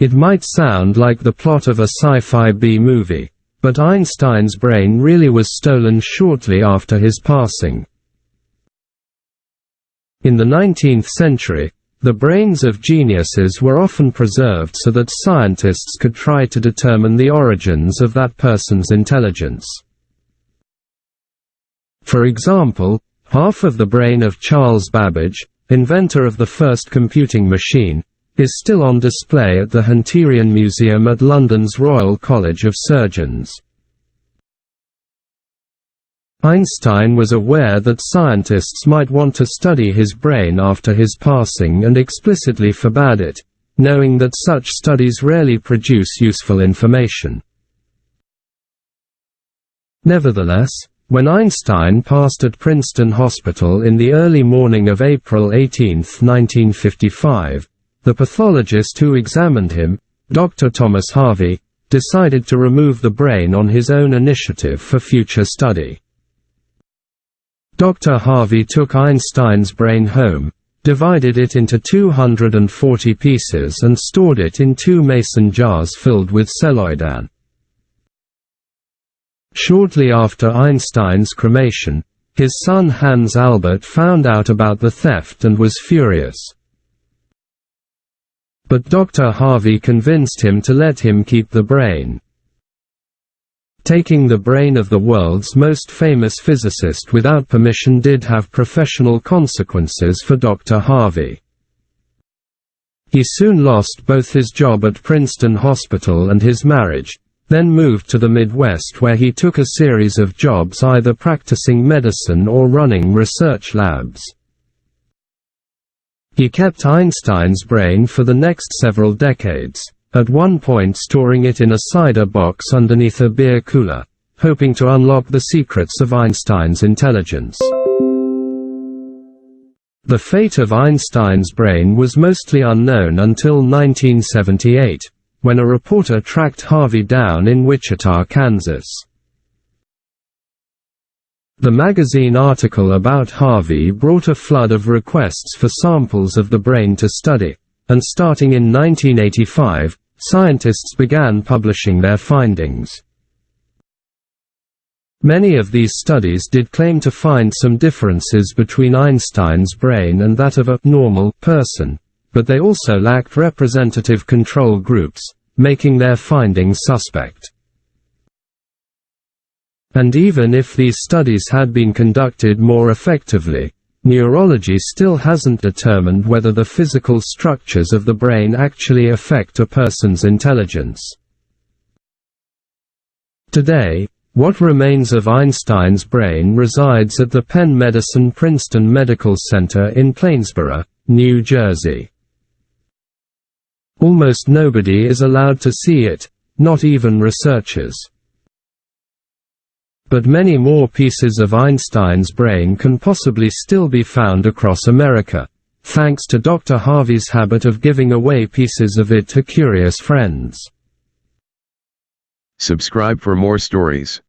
It might sound like the plot of a sci-fi B-movie, but Einstein's brain really was stolen shortly after his passing. In the 19th century, the brains of geniuses were often preserved so that scientists could try to determine the origins of that person's intelligence. For example, half of the brain of Charles Babbage, inventor of the first computing machine, is still on display at the Hunterian Museum at London's Royal College of Surgeons. Einstein was aware that scientists might want to study his brain after his passing and explicitly forbade it, knowing that such studies rarely produce useful information. Nevertheless, when Einstein passed at Princeton Hospital in the early morning of April 18, 1955, the pathologist who examined him, Dr. Thomas Harvey, decided to remove the brain on his own initiative for future study. Dr. Harvey took Einstein's brain home, divided it into 240 pieces and stored it in 2 mason jars filled with celloidane. Shortly after Einstein's cremation, his son Hans Albert found out about the theft and was furious. But Dr. Harvey convinced him to let him keep the brain. Taking the brain of the world's most famous physicist without permission did have professional consequences for Dr. Harvey. He soon lost both his job at Princeton Hospital and his marriage, then moved to the Midwest where he took a series of jobs either practicing medicine or running research labs. He kept Einstein's brain for the next several decades, at one point storing it in a cider box underneath a beer cooler, hoping to unlock the secrets of Einstein's intelligence. The fate of Einstein's brain was mostly unknown until 1978, when a reporter tracked Harvey down in Wichita, Kansas. The magazine article about Harvey brought a flood of requests for samples of the brain to study, and starting in 1985, scientists began publishing their findings. Many of these studies did claim to find some differences between Einstein's brain and that of a normal person, but they also lacked representative control groups, making their findings suspect. And even if these studies had been conducted more effectively, neurology still hasn't determined whether the physical structures of the brain actually affect a person's intelligence. Today, what remains of Einstein's brain resides at the Penn Medicine Princeton Medical Center in Plainsboro, New Jersey. Almost nobody is allowed to see it, not even researchers. But many more pieces of Einstein's brain can possibly still be found across America, thanks to Dr. Harvey's habit of giving away pieces of it to curious friends. Subscribe for more stories.